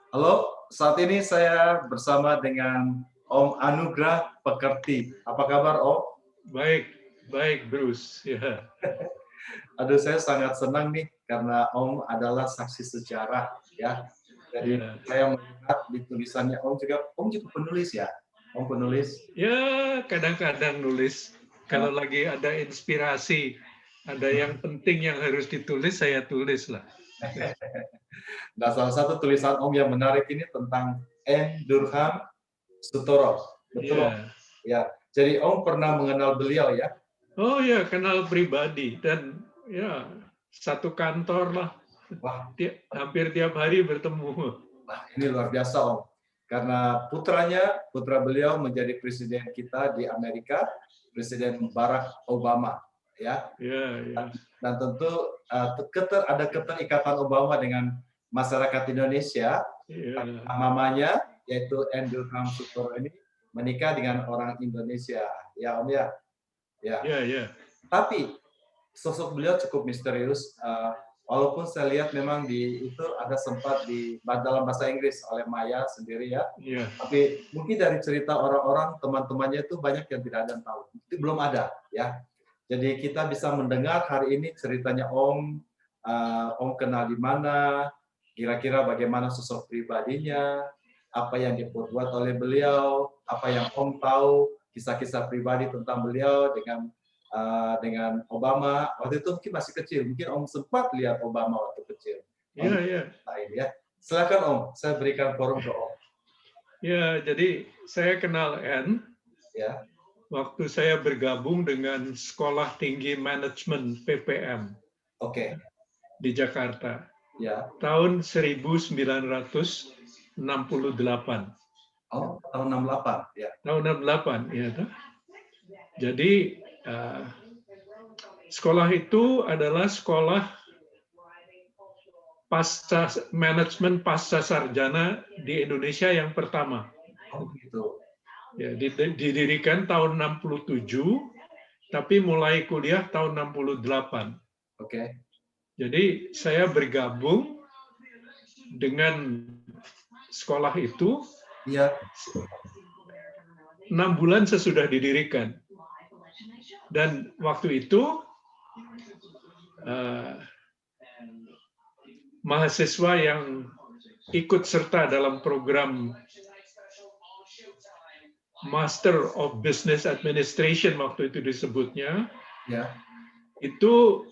Halo, saat ini saya bersama dengan Om Anugrah Pekerti. Apa kabar, Om? Baik, baik, Bruce. Ya, Aduh, saya sangat senang nih karena Om adalah saksi sejarah, ya. Jadi ya, saya melihat di tulisannya Om juga penulis ya? Om penulis. ya. Kadang-kadang nulis. Kalau lagi ada inspirasi, ada yang penting yang harus ditulis, saya tulis lah. Nah, salah satu tulisan Om yang menarik ini tentang N. Durham Sutoro. Betul, Om? Ya. Ya. Jadi Om pernah mengenal beliau ya? Oh ya, kenal pribadi dan ya satu kantor lah. Wah, Hampir tiap hari bertemu. Wah, ini luar biasa, Om. Karena putra beliau menjadi presiden kita di Amerika, Presiden Barack Obama, ya. Ya, ya, Dan tentu ada keterikatan Obama dengan masyarakat Indonesia. ya, Mamanya yaitu Andrew Sutoro ini menikah dengan orang Indonesia, ya Om ya. Ya. ya, ya, Tapi sosok beliau cukup misterius. Walaupun saya lihat memang itu ada sempat dalam bahasa Inggris oleh Maya sendiri ya. ya. Tapi mungkin dari cerita orang-orang teman-temannya itu banyak yang tidak ada yang tahu. Itu belum ada ya. Jadi kita bisa mendengar hari ini ceritanya Om, Om kenal di mana, kira-kira bagaimana sosok pribadinya, apa yang diperbuat oleh beliau, apa yang Om tahu, kisah-kisah pribadi tentang beliau dengan Obama. Waktu itu mungkin masih kecil, mungkin Om sempat lihat Obama waktu kecil. Om Ya, ya. ya. Silakan Om, saya berikan forum ke Om. Ya, jadi saya kenal N Ya, waktu saya bergabung dengan Sekolah Tinggi Manajemen PPM oke. di Jakarta Ya. tahun 1968. Oh, tahun 68 ya. Tahun 68, ya. Jadi sekolah itu adalah sekolah manajemen pasca sarjana di Indonesia yang pertama. Oh, gitu. Ya, didirikan tahun 67, tapi mulai kuliah tahun 68. Oke. Jadi saya bergabung dengan sekolah itu Iya. 6 bulan sesudah didirikan. Dan waktu itu mahasiswa yang ikut serta dalam program Master of Business Administration waktu itu disebutnya, Ya. itu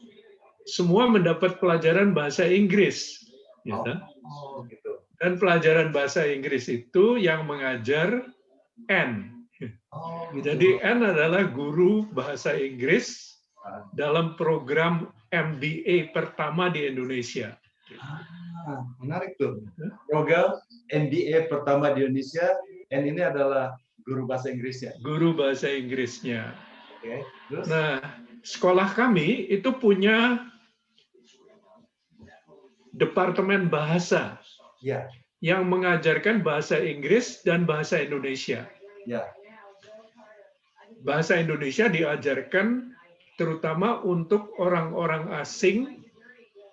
semua mendapat pelajaran bahasa Inggris. Oh, Gitu. gitu. Dan pelajaran bahasa Inggris itu yang mengajar N. Oh, gitu. Jadi N adalah guru bahasa Inggris dalam program MBA pertama di Indonesia. Menarik tuh. Program MBA pertama di Indonesia, N ini adalah guru bahasa Inggrisnya. Guru bahasa Inggrisnya. Oke. Terus? Nah, sekolah kami itu punya departemen bahasa Ya. yang mengajarkan bahasa Inggris dan bahasa Indonesia. Ya. Bahasa Indonesia diajarkan terutama untuk orang-orang asing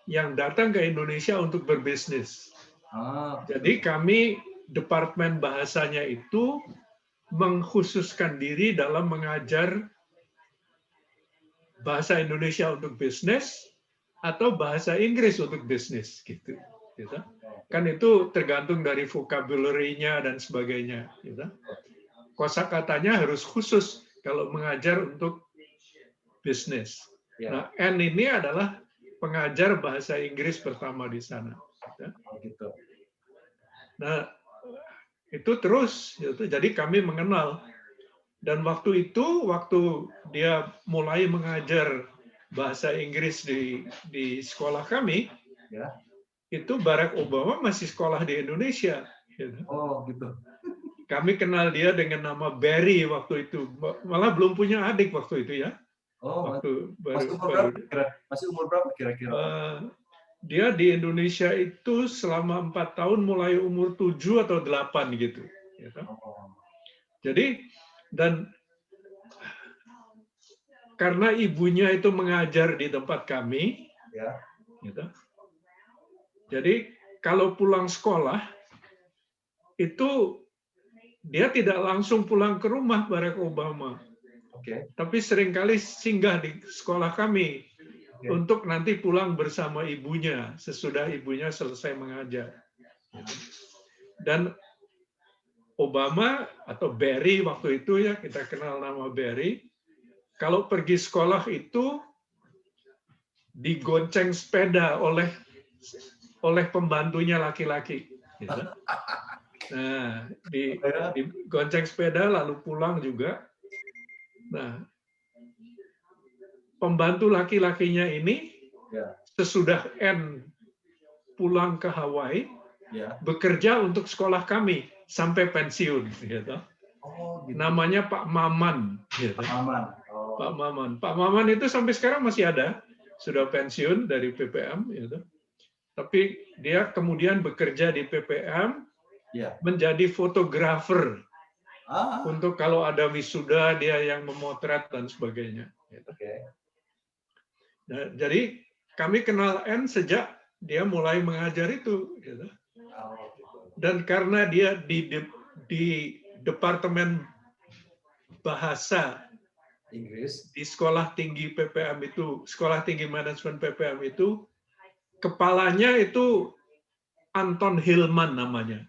yang datang ke Indonesia untuk berbisnis. Jadi kami departemen bahasanya itu mengkhususkan diri dalam mengajar bahasa Indonesia untuk bisnis atau bahasa Inggris untuk bisnis gitu. Kan itu tergantung dari vocabulary-nya dan sebagainya. Kosakatanya harus khusus kalau mengajar untuk bisnis. Nah, N ini adalah pengajar bahasa Inggris pertama di sana. Nah, itu terus. Jadi kami mengenal. Dan waktu itu, waktu dia mulai mengajar bahasa Inggris di sekolah kami, itu Barack Obama masih sekolah di Indonesia. Oh, gitu. Kami kenal dia dengan nama Barry waktu itu. Malah belum punya adik waktu itu ya. Oh, Waktu masih umur berapa kira-kira? Dia di Indonesia itu selama 4 tahun mulai umur 7 atau 8 gitu. Jadi, dan karena ibunya itu mengajar di tempat kami, jadi kalau pulang sekolah, itu dia tidak langsung pulang ke rumah Barack Obama, Oke. tapi seringkali singgah di sekolah kami Oke. untuk nanti pulang bersama ibunya sesudah ibunya selesai mengajar. Dan Obama atau Barry waktu itu ya, kita kenal nama Barry, kalau pergi sekolah itu digonceng sepeda oleh pembantunya laki-laki. Gitu. Nah, digonceng sepeda lalu pulang juga. Nah, pembantu laki-lakinya ini sesudah N pulang ke Hawaii, bekerja untuk sekolah kami sampai pensiun. Gitu. Oh, gitu. Namanya Pak Maman. Gitu. Pak Maman. Oh. Pak Maman. Pak Maman itu sampai sekarang masih ada, sudah pensiun dari PPM. Gitu. Tapi dia kemudian bekerja di PPM, menjadi fotografer. Untuk kalau ada wisuda, dia yang memotret dan sebagainya. Nah, jadi kami kenal N sejak dia mulai mengajar itu. Gitu. Dan karena dia di Departemen Bahasa Inggris di Sekolah Tinggi PPM itu, Sekolah Tinggi Manajemen PPM itu, kepalanya itu Anton Hillman namanya.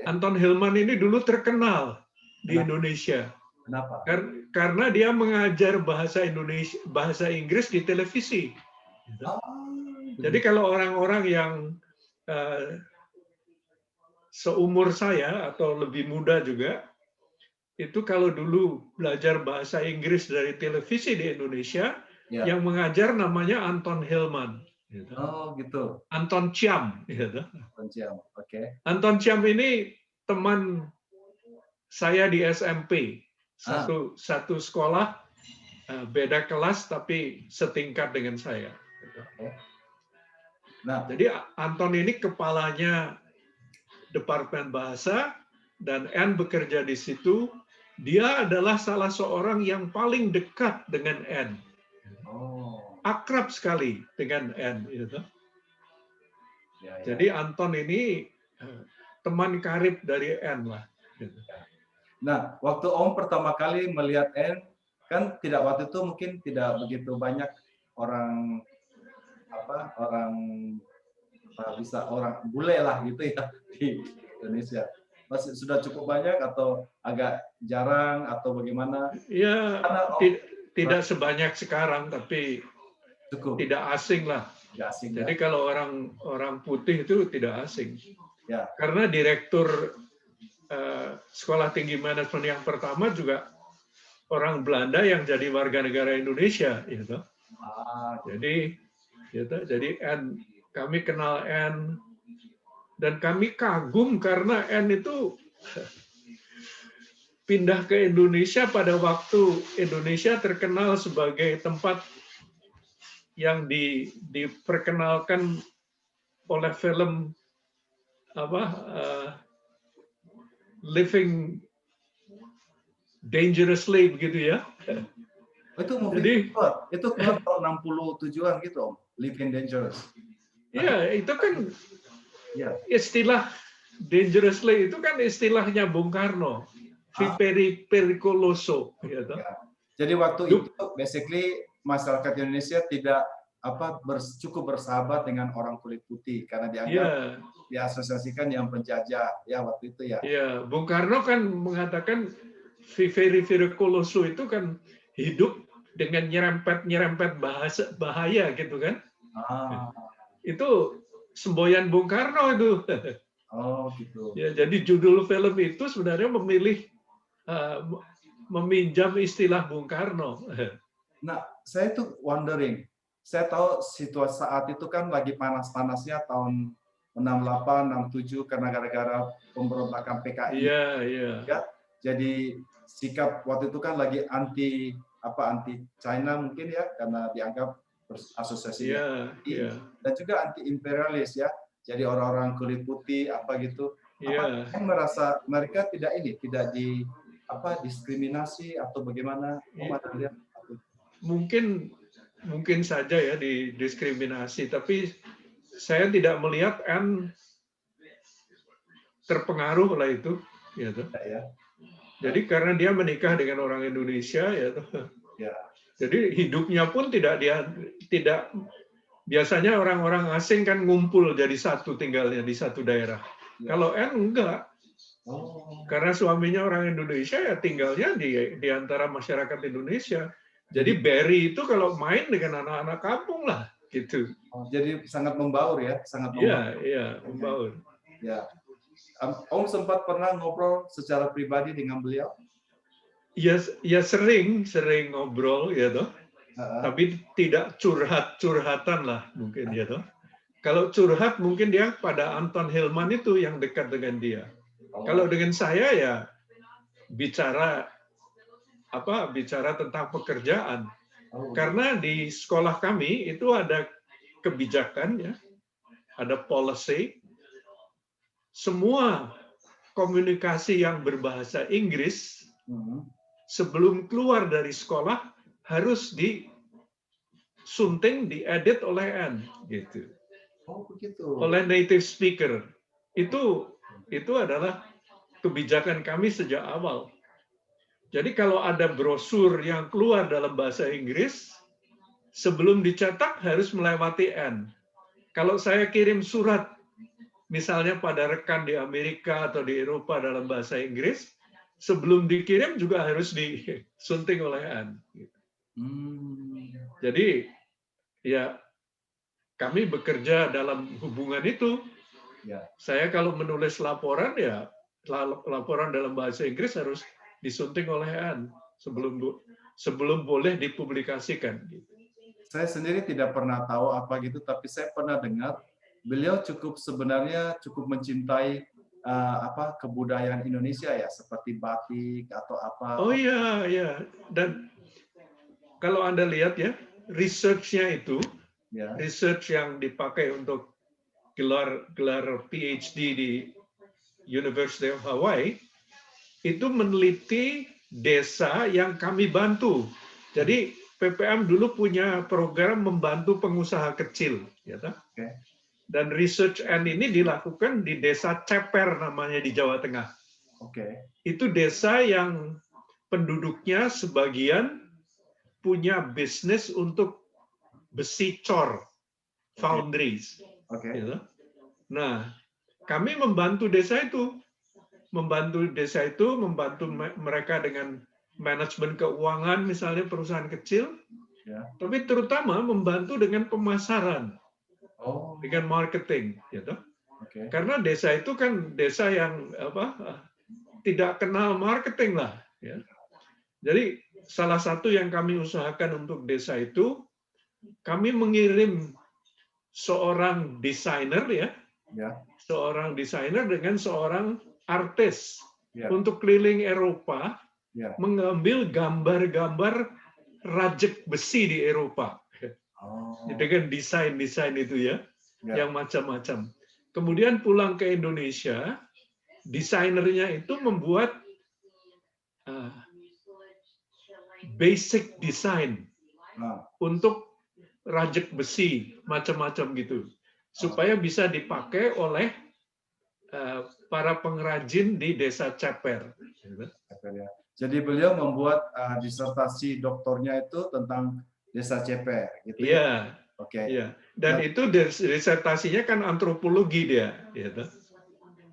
Anton Hillman ini dulu terkenal di Indonesia. Kenapa? Karena dia mengajar bahasa Inggris di televisi. Jadi kalau orang-orang yang seumur saya atau lebih muda juga, itu kalau dulu belajar bahasa Inggris dari televisi di Indonesia, yang mengajar namanya Anton Hillman. Gitu. Oh, gitu. Anton Chiam. Gitu. Anton Chiam, oke. Anton Chiam ini teman saya di SMP. Satu sekolah, beda kelas tapi setingkat dengan saya. Gitu. Nah, jadi Anton ini kepalanya Departemen Bahasa, dan N bekerja di situ. Dia adalah salah seorang yang paling dekat dengan N. Akrab sekali dengan N. Gitu. Jadi Anton ini teman karib dari N lah. Gitu. Nah, waktu Om pertama kali melihat N, kan waktu itu mungkin tidak begitu banyak orang bule lah gitu ya di Indonesia. Masih sudah cukup banyak atau agak jarang atau bagaimana? Ya, tidak sebanyak sekarang, tapi cukup. Tidak asing lah. Tidak asing, jadi kalau orang putih itu tidak asing. Ya. Karena direktur Sekolah Tinggi Manajemen yang pertama juga orang Belanda yang jadi warga negara Indonesia. Gitu. Jadi kami kenal N. Dan kami kagum karena N itu pindah ke Indonesia pada waktu Indonesia terkenal sebagai tempat yang diperkenalkan oleh film Living Dangerously begitu ya. Itu mungkin itu tahun 67-an gitu Om, Living Dangerous. Iya, itu kan istilah dangerously itu kan istilahnya Bung Karno, vivere pericoloso. Gitu. Jadi waktu itu basically masyarakat Indonesia tidak cukup bersahabat dengan orang kulit putih karena dianggap diasosiasikan yang penjajah ya waktu itu ya. Iya, Bung Karno kan mengatakan vivere pericoloso itu kan hidup dengan nyerempet bahaya gitu kan. Itu semboyan Bung Karno itu. Oh gitu. Ya, jadi judul film itu sebenarnya meminjam istilah Bung Karno. Nah, saya tuh wondering. Saya tahu situasi saat itu kan lagi panas-panasnya tahun 68, 67 karena gara-gara pemberontakan PKI. Iya. Ya, jadi sikap waktu itu kan lagi anti China mungkin ya karena dianggap berasosiasi dan juga anti imperialis ya. Jadi orang-orang kulit putih gitu. Yang merasa mereka tidak diskriminasi atau bagaimana? Mungkin saja ya didiskriminasi, tapi saya tidak melihat N terpengaruh oleh itu, ya toh. Ya. Jadi karena dia menikah dengan orang Indonesia, ya toh. Ya. Jadi hidupnya pun tidak biasanya orang-orang asing kan ngumpul jadi satu tinggalnya di satu daerah. Ya. Kalau N enggak. Oh. Karena suaminya orang Indonesia ya tinggalnya di antara masyarakat Indonesia. Jadi Barry itu kalau main dengan anak-anak kampung lah gitu. Jadi sangat membaur ya, sangat membaur. Iya, membaur. Ya. Om sempat pernah ngobrol secara pribadi dengan beliau? Ya sering ngobrol ya toh. Tapi tidak curhatan lah mungkin ya toh. Kalau curhat mungkin dia pada Anton Hillman itu yang dekat dengan dia. Kalau dengan saya ya bicara tentang pekerjaan. Karena di sekolah kami itu ada kebijakan ya, ada policy. Semua komunikasi yang berbahasa Inggris sebelum keluar dari sekolah harus disunting, diedit oleh N gitu. Oleh native speaker. Itu adalah kebijakan kami sejak awal. Jadi kalau ada brosur yang keluar dalam bahasa Inggris, sebelum dicetak harus melewati N. Kalau saya kirim surat, misalnya pada rekan di Amerika atau di Eropa dalam bahasa Inggris, sebelum dikirim juga harus disunting oleh N. Jadi ya kami bekerja dalam hubungan itu. Saya kalau menulis laporan ya laporan dalam bahasa Inggris harus disunting oleh N sebelum boleh dipublikasikan. Saya sendiri tidak pernah tahu apa gitu, tapi saya pernah dengar beliau sebenarnya cukup mencintai kebudayaan Indonesia ya, seperti batik atau apa. Oh iya, iya. Dan kalau Anda lihat ya, research-nya itu, research yang dipakai untuk gelar PhD di University of Hawaii, itu meneliti desa yang kami bantu. Jadi PPM dulu punya program membantu pengusaha kecil, ya tak? Dan research N ini dilakukan di desa Ceper namanya di Jawa Tengah. Itu desa yang penduduknya sebagian punya bisnis untuk besi cor, foundries. Nah, kami membantu desa itu. Membantu mereka dengan manajemen keuangan, misalnya perusahaan kecil, tapi terutama membantu dengan pemasaran, dengan marketing, gitu. Karena desa itu kan desa yang tidak kenal marketing lah. Ya. Jadi salah satu yang kami usahakan untuk desa itu, kami mengirim seorang desainer seorang desainer dengan seorang artis untuk keliling Eropa mengambil gambar-gambar rajek besi di Eropa dengan desain itu ya yang macam-macam. Kemudian pulang ke Indonesia, desainernya itu membuat basic design untuk rajek besi macam-macam gitu supaya bisa dipakai oleh para pengrajin di desa Ceper. Jadi beliau membuat disertasi doktornya itu tentang desa Ceper, gitu ya? Iya. Dan itu disertasinya kan antropologi dia. Gitu.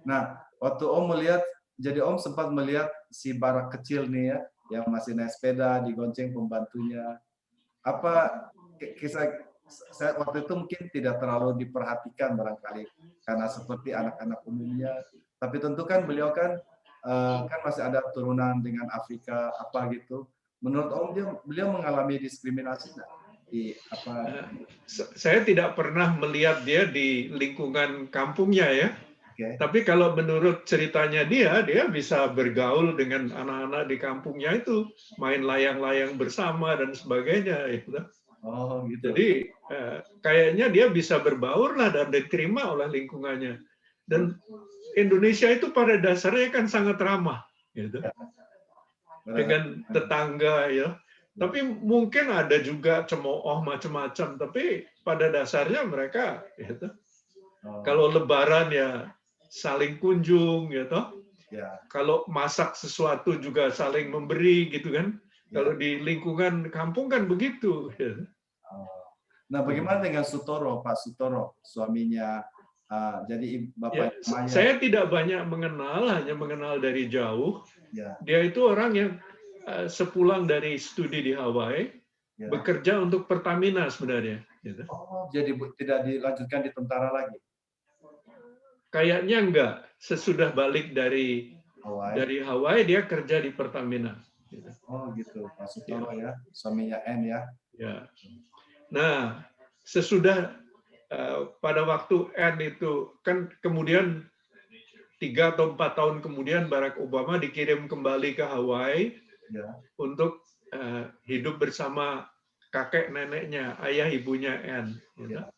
Nah, waktu Om melihat, jadi Om sempat melihat si Barak kecil nih ya, yang masih naik sepeda, digonceng pembantunya. Apa kisah? Saya waktu itu mungkin tidak terlalu diperhatikan barangkali karena seperti anak-anak umumnya, tapi tentu kan beliau kan masih ada turunan dengan Afrika apa gitu. Menurut Om beliau mengalami diskriminasi nggak? Saya tidak pernah melihat dia di lingkungan kampungnya ya. Tapi kalau menurut ceritanya dia bisa bergaul dengan anak-anak di kampungnya itu, main layang-layang bersama dan sebagainya. Gitu. Gitu. Jadi kayaknya dia bisa berbaur lah dan diterima oleh lingkungannya. Dan Indonesia itu pada dasarnya kan sangat ramah, gitu. Dengan tetangga ya. Tapi mungkin ada juga cemooh macam-macam. Tapi pada dasarnya mereka, gitu. Kalau Lebaran ya saling kunjung, ya toh. Ya. Kalau masak sesuatu juga saling memberi, gitu kan. Ya. Kalau di lingkungan kampung kan begitu. Ya. Nah, bagaimana dengan Sutoro, Pak Sutoro, suaminya? Jadi Ya, Bapak Maya. saya tidak banyak mengenal, hanya mengenal dari jauh. Ya. Dia itu orang yang sepulang dari studi di Hawaii, Ya. bekerja untuk Pertamina sebenarnya. Gitu. Oh, jadi tidak dilanjutkan di tentara lagi? Kayaknya enggak. Sesudah balik dari Hawaii dia kerja di Pertamina. Gitu. Oh gitu, Pak Sutoro ya, suaminya N ya. Ya. Nah, sesudah pada waktu N itu kan kemudian 3 atau 4 tahun kemudian Barack Obama dikirim kembali ke Hawaii Ya. untuk hidup bersama kakek neneknya, ayah ibunya N. Gitu. Ya.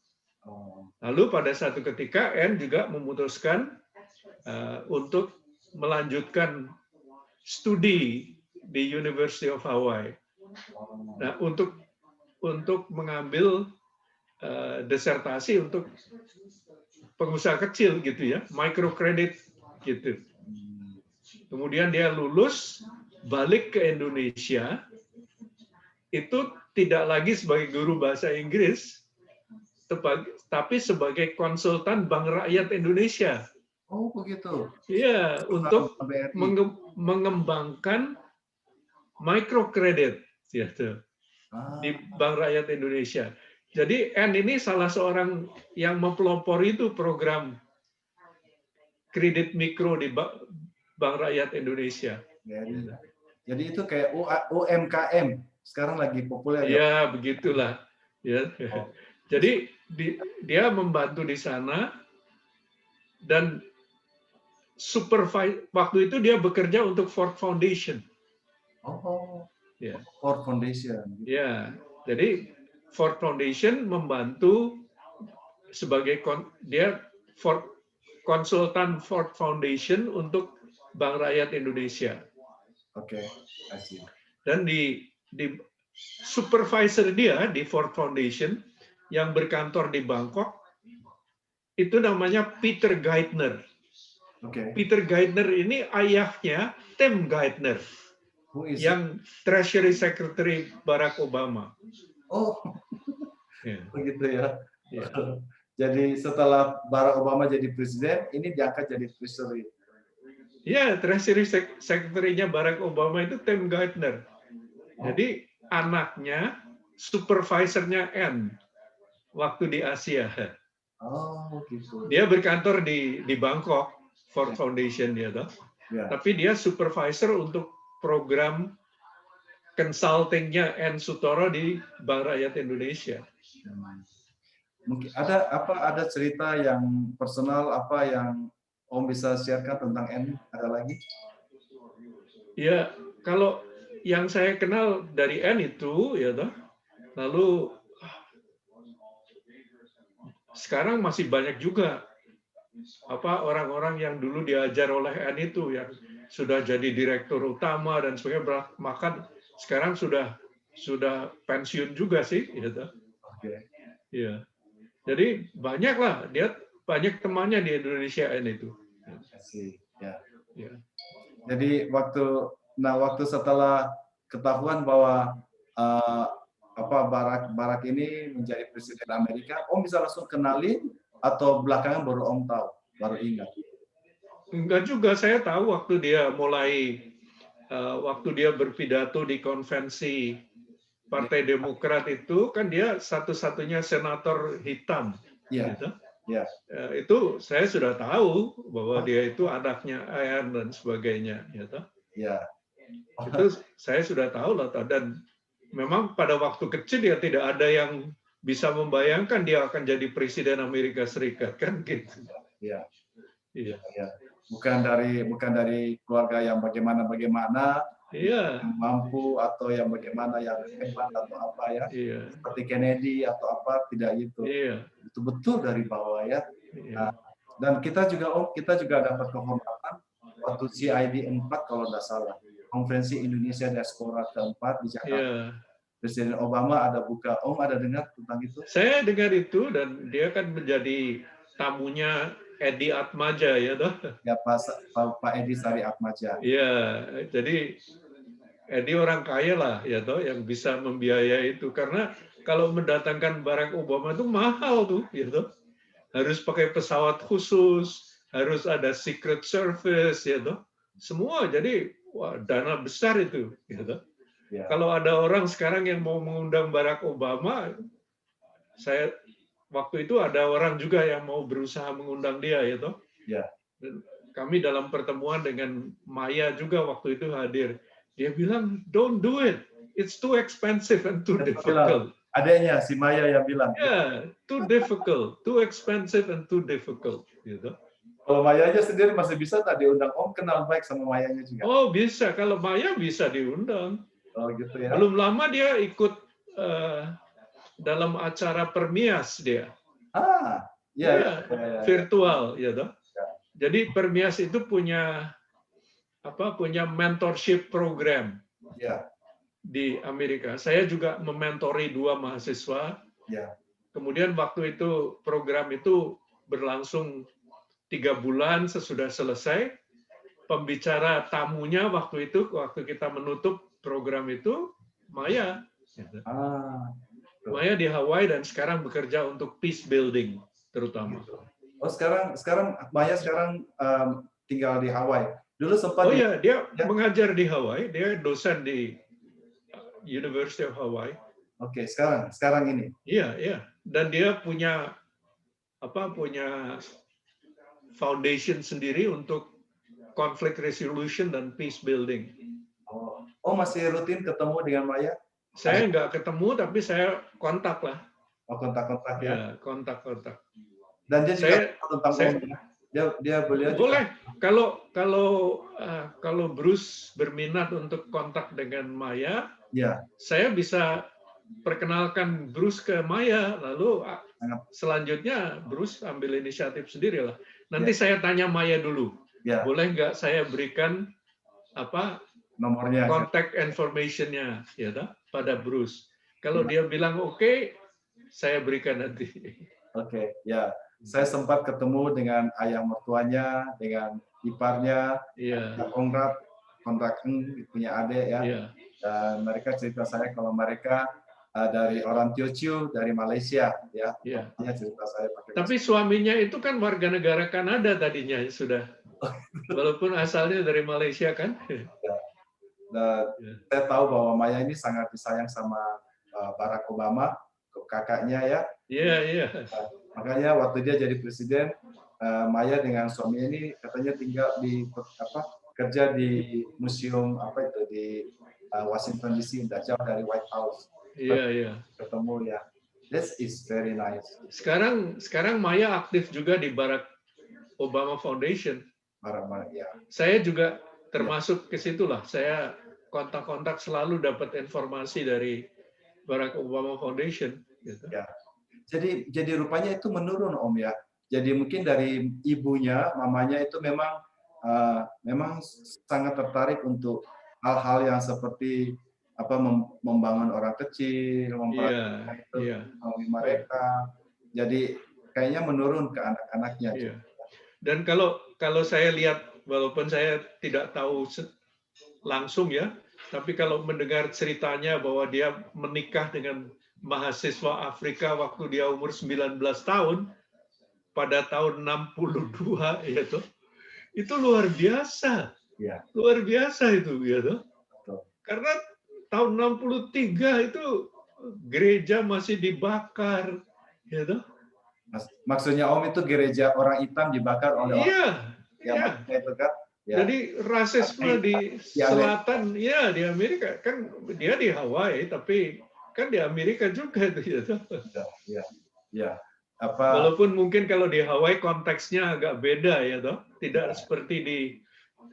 Oh. Lalu pada satu ketika N juga memutuskan untuk melanjutkan studi di University of Hawaii. Nah, untuk mengambil disertasi untuk pengusaha kecil gitu ya, microcredit gitu. Kemudian dia lulus, balik ke Indonesia, itu tidak lagi sebagai guru bahasa Inggris, tapi sebagai konsultan Bank Rakyat Indonesia. Oh begitu. Iya, untuk mengembangkan microcredit gitu, di Bank Rakyat Indonesia. Jadi N ini salah seorang yang mempelopori itu program kredit mikro di Bank Rakyat Indonesia. Jadi itu kayak UMKM sekarang lagi populer ya? Ya begitulah. Ya. Oh. Jadi dia membantu di sana dan waktu itu dia bekerja untuk Ford Foundation. Oh, ya. Ford Foundation. Ya, jadi Ford Foundation membantu sebagai dia konsultan Ford Foundation untuk Bank Rakyat Indonesia. Oke, kasih. Dan di supervisor dia di Ford Foundation yang berkantor di Bangkok itu namanya Peter Geithner. Okay. Peter Geithner ini ayahnya Tim Geithner yang Treasury Secretary Barack Obama. Oh, begitu ya. Yeah. Jadi setelah Barack Obama jadi presiden, ini diangkat jadi Treasury. Ya, Treasury Secretary-nya Barack Obama itu Tim Geithner. Jadi anaknya supervisornya N waktu di Asia. Oh, gitu. Dia berkantor di Bangkok, Ford Foundation dia tuh. Yeah. Tapi dia supervisor untuk program consulting-nya N Sutoro di Bank Rakyat Indonesia. Mungkin ada cerita yang personal apa yang Om bisa sharekan tentang N? Ada lagi? Ya, kalau yang saya kenal dari N itu ya toh. Lalu sekarang masih banyak juga orang-orang yang dulu diajar oleh N itu yang sudah jadi direktur utama dan sebagainya, bahkan sekarang sudah pensiun juga sih, gitu. Oke. Iya. Jadi banyaklah dia banyak temannya di Indonesia N itu. Ya. Ya. Jadi waktu setelah ketahuan bahwa Barack ini menjadi presiden Amerika, Om bisa langsung kenalin atau belakangan baru Om tahu, baru ingat? Enggak juga, saya tahu waktu dia berpidato di konvensi Partai Demokrat itu, kan dia satu-satunya senator hitam. Yeah. Gitu. Yeah. Itu saya sudah tahu bahwa dia itu anaknya Ayan dan sebagainya. Gitu. Yeah. Itu saya sudah tahu lah, dan memang pada waktu kecil dia tidak ada yang bisa membayangkan dia akan jadi presiden Amerika Serikat, kan gitu. Iya. Iya. Ya. Bukan dari keluarga yang bagaimana, iya. yang mampu atau yang bagaimana yang hebat atau apa ya. Iya. Seperti Kennedy atau apa, tidak gitu. Iya. Itu betul dari bawah ya. Iya. Dan kita juga dapat kehormatan waktu CID 4 kalau tidak salah. Konferensi Indonesia Diaspora keempat di Jakarta. Yeah. Presiden Obama ada buka. Om ada dengar tentang itu? Saya dengar itu, dan dia kan menjadi tamunya Edi Atmaja ya toh. Ya Pak Edi Sari Atmaja. Iya, jadi Edi orang kaya lah ya toh yang bisa membiayai itu, karena kalau mendatangkan Barack Obama itu mahal tuh ya toh. Harus pakai pesawat khusus, harus ada Secret Service ya toh. Semua, jadi wah, dana besar itu ya toh. Ya. Kalau ada orang sekarang yang mau mengundang Barack Obama, saya waktu itu ada orang juga yang mau berusaha mengundang dia ya toh. Ya. Dan kami dalam pertemuan dengan Maya juga waktu itu hadir. Dia bilang, don't do it. It's too expensive and too difficult. Adanya si Maya yang bilang. Yeah, too difficult, too expensive and too difficult. Gitu. Kalau Mayanya sendiri masih bisa tak diundang? Om kenal baik sama Mayanya juga. Oh bisa, kalau Maya bisa diundang. Oh gitu ya. Belum lama dia ikut dalam acara Permias dia. Ah, ya. Virtual, ya toh. Jadi Permias itu punya mentorship program di Amerika. Saya juga mementori 2 mahasiswa. Kemudian waktu itu program itu berlangsung 3 bulan sesudah selesai. Pembicara tamunya waktu kita menutup program itu Maya. Maya di Hawaii dan sekarang bekerja untuk peace building terutama. Oh sekarang Maya tinggal di Hawaii. Dulu sempat. Oh ya, dia mengajar di Hawaii. Dia dosen di University of Hawaii. Oke, sekarang ini. Iya. Dan dia punya foundation sendiri untuk conflict resolution dan peace building. Oh masih rutin ketemu dengan Maya? Saya nggak ketemu, tapi saya kontak lah. Oh kontak-kontak ya? Ya, kontak-kontak. Dan dia juga tentang beliau boleh. Kalau Bruce berminat untuk kontak dengan Maya, saya bisa perkenalkan Bruce ke Maya, lalu selanjutnya Bruce ambil inisiatif sendiri lah. Nanti saya tanya Maya dulu, boleh nggak saya berikan nomornya, contact information-nya ya pada Bruce. Kalau dia bilang oke, saya berikan nanti. Oke, ya. Saya sempat ketemu dengan ayah mertuanya, dengan iparnya, kontrak punya adik ya. Dan mereka cerita saya kalau mereka dari orang Teochew dari Malaysia ya. Cerita saya pakai. Tapi suaminya itu kan warga negara Kanada tadinya sudah. Walaupun asalnya dari Malaysia kan. Dan saya tahu bahwa Maya ini sangat disayang sama Barack Obama, kakaknya ya. Iya. Makanya waktu dia jadi presiden, Maya dengan suami ini katanya tinggal kerja di museum di Washington DC, tidak jauh dari White House. Iya. Ketemu ya. This is very nice. Sekarang Maya aktif juga di Barack Obama Foundation. Ya. Saya juga termasuk ke situlah. Saya kontak-kontak selalu dapat informasi dari Barack Obama Foundation. Gitu. Ya. Jadi rupanya itu menurun Om ya. Jadi mungkin dari ibunya, mamanya itu memang sangat tertarik untuk hal-hal yang seperti membangun orang kecil, memperhatikan mereka. Jadi kayaknya menurun ke anak-anaknya. Iya. Dan kalau saya lihat, walaupun saya tidak tahu langsung ya, tapi kalau mendengar ceritanya bahwa dia menikah dengan mahasiswa Afrika waktu dia umur 19 tahun pada tahun 62 itu luar biasa. Ya. Luar biasa itu Karena tahun 63 itu gereja masih dibakar Maksudnya Om itu gereja orang hitam dibakar oleh orang itu kan? Ya. Jadi rasisme di selatan di Amerika kan dia di Hawaii tapi kan di Amerika juga itu Ya. Walaupun mungkin kalau di Hawaii konteksnya agak beda tidak seperti di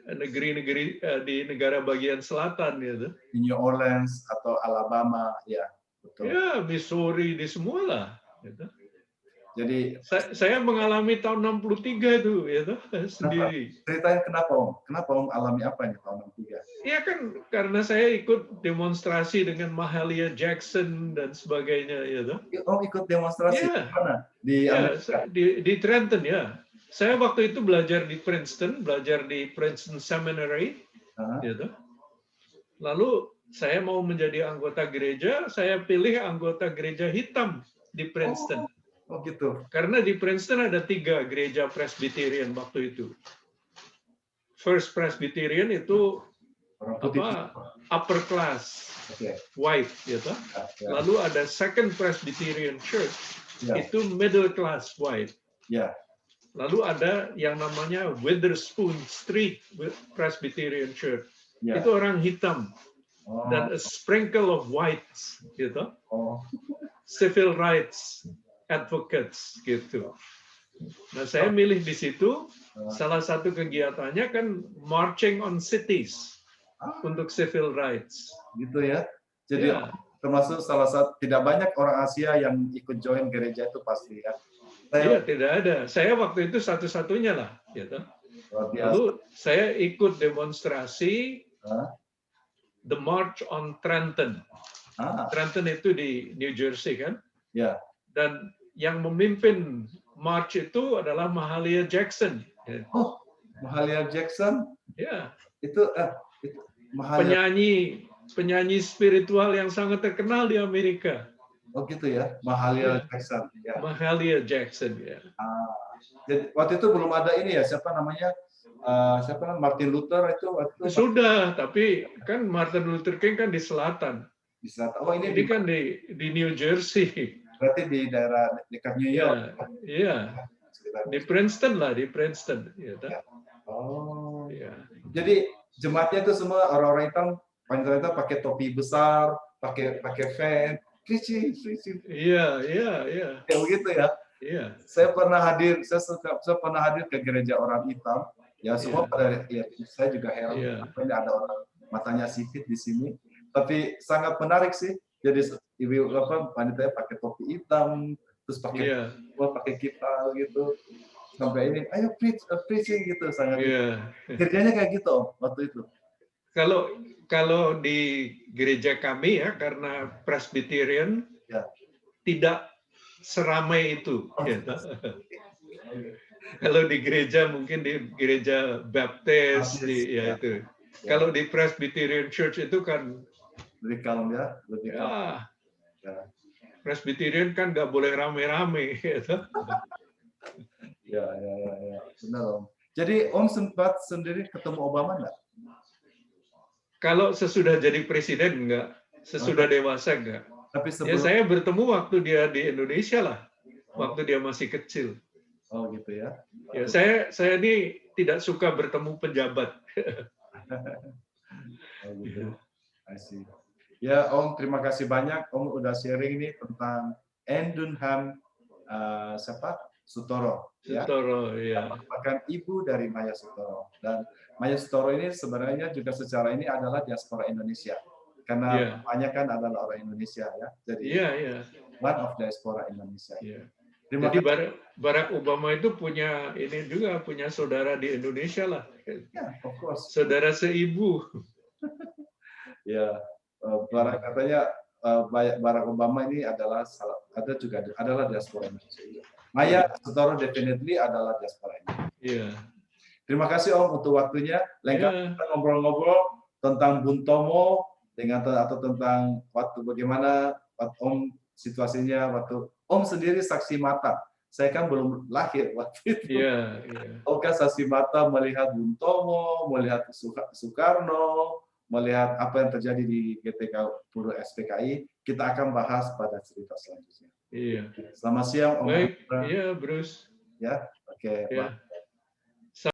negeri-negeri di negara bagian selatan Di New Orleans atau Alabama betul. Ya Missouri di semua lah Jadi saya mengalami tahun 63 itu sendiri. Ceritain kenapa Om alami apa nih tahun 63? Iya kan karena saya ikut demonstrasi dengan Mahalia Jackson dan sebagainya Om ikut demonstrasi di mana? Di Amerika? Di Trenton ya. Saya waktu itu belajar di Princeton Seminary, Ah, gitu. Lalu saya mau menjadi anggota gereja, saya pilih anggota gereja hitam di Princeton. oh gitu. Karena di Princeton ada 3 gereja Presbyterian waktu itu. First Presbyterian itu Orang putih. upper class, Oke. white, gitu. Ya, Lalu ada Second Presbyterian Church, ya, itu middle class white. ya. Lalu ada yang namanya Witherspoon Street Presbyterian Church, Ya. itu orang hitam Oh, dan a sprinkle of whites, gitu. oh, Civil rights advocates, gitu. Nah, saya milih di situ. Salah satu kegiatannya kan marching on cities untuk civil rights. gitu ya. Jadi Ya, termasuk salah satu, tidak banyak orang Asia yang ikut join gereja itu pasti ya. iya, Saya tidak ada. Saya waktu itu satu-satunya lah, gitu. luar biasa. Lalu saya ikut demonstrasi Hah? The March on Trenton. Ah, Trenton itu di New Jersey kan? ya. Dan yang memimpin march itu adalah Mahalia Jackson. Oh, Mahalia Jackson Ya, itu Mahalia. penyanyi spiritual yang sangat terkenal di Amerika. Oh gitu ya, Mahalia Ya. Jackson. Ya. Mahalia Jackson, ya. Ah, jadi waktu itu belum ada ini ya, siapa namanya? Martin Luther itu waktu itu Sudah, tapi kan Martin Luther King kan di selatan. bisa. Oh ini Ini kan di New Jersey. berarti di daerah dekat New York. Ya, di Princeton lah, di Princeton. Ya. Oh. Ya. Jadi jemaatnya itu semua orang-orang hitam, wanita pakai topi besar, pakai fan, preaching. Iya. Kayak begitu ya. Iya. Saya pernah hadir ke gereja orang hitam. Ya semua pada ya, saya juga heran. Iya. Ini ada orang matanya sipit di sini. Tapi sangat menarik sih. Jadi ibu wanitanya pakai topi hitam, terus pakai kipas gitu. Sampai ini, ayo preaching gitu sangat. Gerejanya kayak gitu Om, waktu itu. Kalau di gereja kami ya, karena Presbyterian tidak seramai itu. Gitu. Kalau di gereja mungkin di gereja Baptis itu. Kalau di Presbyterian Church itu kan lebih kalem ya, lebih kalem. Presbyterian kan nggak boleh rame-rame. Gitu. Ya, benar Om. Jadi Om sempat sendiri ketemu Obama nggak? Kalau sesudah jadi presiden enggak, sesudah dewasa enggak. Tapi ya saya bertemu waktu dia di Indonesia lah, waktu dia masih kecil. Oh gitu ya. Ya saya ini tidak suka bertemu pejabat. Oh gitu. I see. Ya Om, terima kasih banyak Om udah sharing ini tentang Anne Dunham Sutoro. Sutoro, ya. Merupakan ibu dari Maya Sutoro. Dan Maya Sutoro ini sebenarnya juga secara ini adalah diaspora Indonesia. Karena kebanyakan adalah orang Indonesia ya. Jadi one of diaspora Indonesia. Jadi Barack Obama itu punya saudara di Indonesia lah. Of course. Saudara seibu. Ya, katanya Barack Obama ini adalah diaspora Indonesia. Maya Sutoro definitely adalah diaspora Indonesia. Terima kasih Om untuk waktunya. Lengkap kita ngobrol-ngobrol tentang Bung Tomo atau tentang waktu bagaimana Om situasinya waktu Om sendiri saksi mata. Saya kan belum lahir waktu itu. Om kan saksi mata melihat Bung Tomo, melihat Soekarno, melihat apa yang terjadi di GTK Puro SPKI. Kita akan bahas pada cerita selanjutnya. Selamat siang Om. Baik, Bruce. Ya, oke.